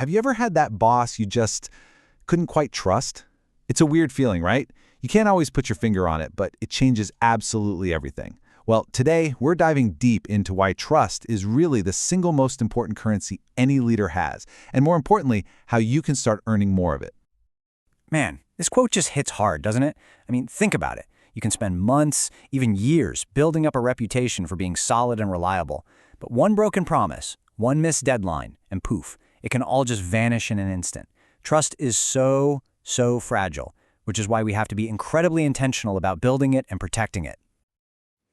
Have you ever had that boss you just couldn't quite trust? It's a weird feeling, right? You can't always put your finger on it, but it changes absolutely everything. Well, today we're diving deep into why trust is really the single most important currency any leader has, and more importantly, how you can start earning more of it. Man, this quote just hits hard, doesn't it? I mean, think about it. You can spend months, even years, building up a reputation for being solid and reliable. But one broken promise, one missed deadline, and poof, it can all just vanish in an instant. Trust is so fragile, which is why we have to be incredibly intentional about building it and protecting it.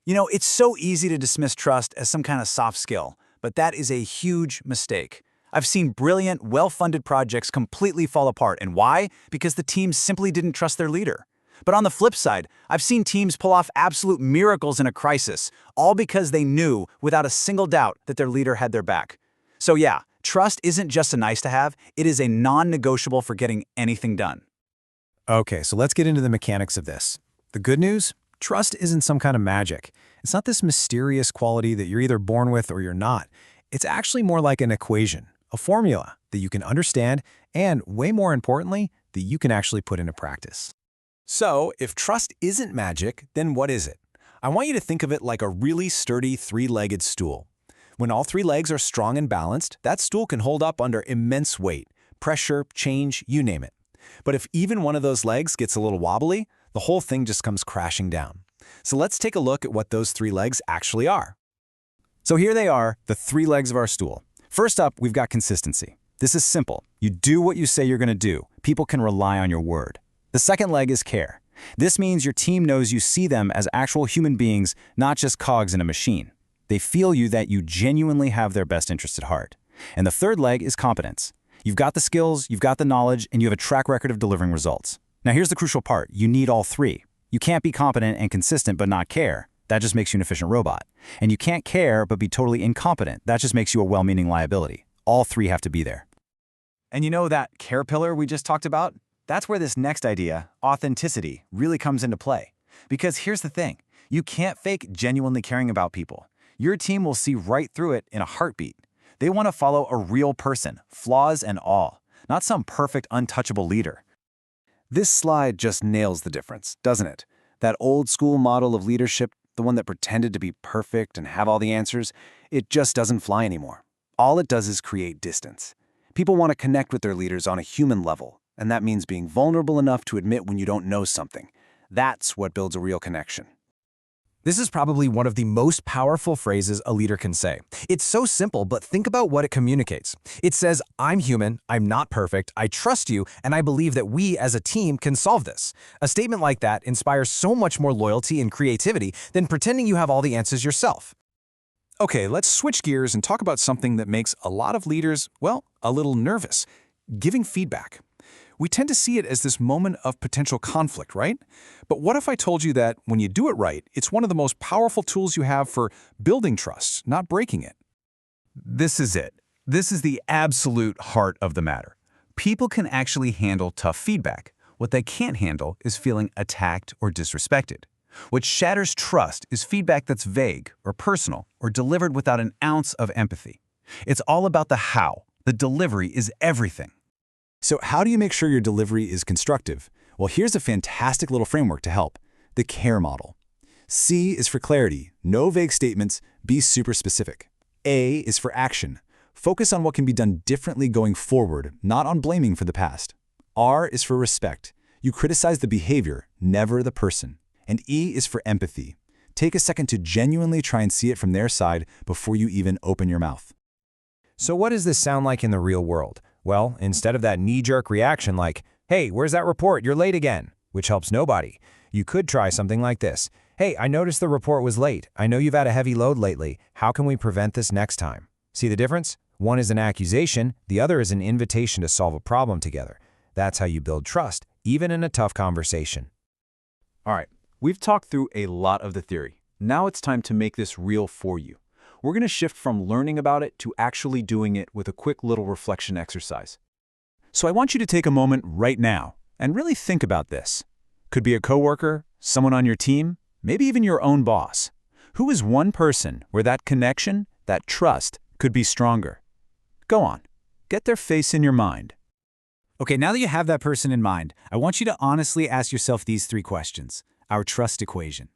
You know, it's so easy to dismiss trust as some kind of soft skill, but that is a huge mistake. I've seen brilliant, well-funded projects completely fall apart. And why? Because the team simply didn't trust their leader. But on the flip side, I've seen teams pull off absolute miracles in a crisis, all because they knew, without a single doubt, that their leader had their back. So yeah, trust isn't just a nice-to-have, it is a non-negotiable for getting anything done. Okay, so let's get into the mechanics of this. The good news? Trust isn't some kind of magic. It's not this mysterious quality that you're either born with or you're not. It's actually more like an equation, a formula that you can understand and, way more importantly, that you can actually put into practice. So, if trust isn't magic, then what is it? I want you to think of it like a really sturdy three-legged stool. When all three legs are strong and balanced, that stool can hold up under immense weight, pressure, change, you name it. But if even one of those legs gets a little wobbly, the whole thing just comes crashing down. So let's take a look at what those three legs actually are. So here they are, the three legs of our stool. First up, we've got consistency. This is simple. You do what you say you're going to do. People can rely on your word. The second leg is care. This means your team knows you see them as actual human beings, not just cogs in a machine. They feel that you genuinely have their best interest at heart. And the third leg is competence. You've got the skills, you've got the knowledge, and you have a track record of delivering results. Now here's the crucial part. You need all three. You can't be competent and consistent but not care. That just makes you an efficient robot. And you can't care but be totally incompetent. That just makes you a well-meaning liability. All three have to be there. And you know that care pillar we just talked about? That's where this next idea, authenticity, really comes into play. Because here's the thing. You can't fake genuinely caring about people. Your team will see right through it in a heartbeat. They want to follow a real person, flaws and all, not some perfect, untouchable leader. This slide just nails the difference, doesn't it? That old school model of leadership, the one that pretended to be perfect and have all the answers, it just doesn't fly anymore. All it does is create distance. People want to connect with their leaders on a human level, and that means being vulnerable enough to admit when you don't know something. That's what builds a real connection. This is probably one of the most powerful phrases a leader can say. It's so simple, but think about what it communicates. It says, I'm human, I'm not perfect, I trust you, and I believe that we as a team can solve this. A statement like that inspires so much more loyalty and creativity than pretending you have all the answers yourself. Okay, let's switch gears and talk about something that makes a lot of leaders, well, a little nervous: giving feedback. We tend to see it as this moment of potential conflict, right? But what if I told you that when you do it right, it's one of the most powerful tools you have for building trust, not breaking it? This is it. This is the absolute heart of the matter. People can actually handle tough feedback. What they can't handle is feeling attacked or disrespected. What shatters trust is feedback that's vague or personal or delivered without an ounce of empathy. It's all about the how. The delivery is everything. So how do you make sure your delivery is constructive? Well, here's a fantastic little framework to help: the CARE model. C is for clarity, no vague statements, be super specific. A is for action, focus on what can be done differently going forward, not on blaming for the past. R is for respect, you criticize the behavior, never the person. And E is for empathy, take a second to genuinely try and see it from their side before you even open your mouth. So what does this sound like in the real world? Well, instead of that knee-jerk reaction like, hey, where's that report? You're late again, which helps nobody, you could try something like this. Hey, I noticed the report was late. I know you've had a heavy load lately. How can we prevent this next time? See the difference? One is an accusation, the other is an invitation to solve a problem together. That's how you build trust, even in a tough conversation. All right, we've talked through a lot of the theory. Now it's time to make this real for you. We're going to shift from learning about it to actually doing it with a quick little reflection exercise. So I want you to take a moment right now and really think about this. Could be a coworker, someone on your team, maybe even your own boss. Who is one person where that connection, that trust, could be stronger? Go on. Get their face in your mind. Okay, now that you have that person in mind, I want you to honestly ask yourself these 3 questions, our trust equation.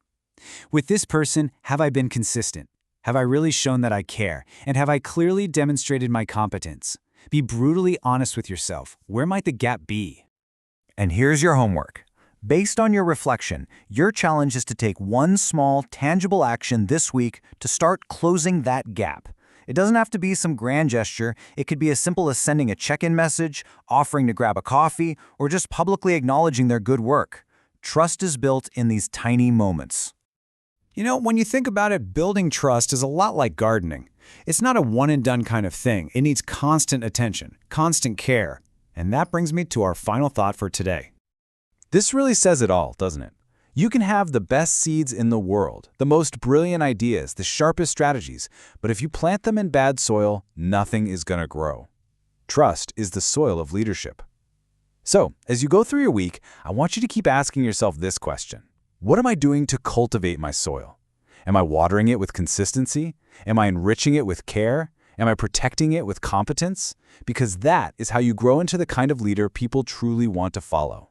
With this person, have I been consistent? Have I really shown that I care? And have I clearly demonstrated my competence? Be brutally honest with yourself. Where might the gap be? And here's your homework. Based on your reflection, your challenge is to take one small, tangible action this week to start closing that gap. It doesn't have to be some grand gesture. It could be as simple as sending a check-in message, offering to grab a coffee, or just publicly acknowledging their good work. Trust is built in these tiny moments. You know, when you think about it, building trust is a lot like gardening. It's not a one-and-done kind of thing. It needs constant attention, constant care. And that brings me to our final thought for today. This really says it all, doesn't it? You can have the best seeds in the world, the most brilliant ideas, the sharpest strategies, but if you plant them in bad soil, nothing is going to grow. Trust is the soil of leadership. So, as you go through your week, I want you to keep asking yourself this question. What am I doing to cultivate my soil? Am I watering it with consistency? Am I enriching it with care? Am I protecting it with competence? Because that is how you grow into the kind of leader people truly want to follow.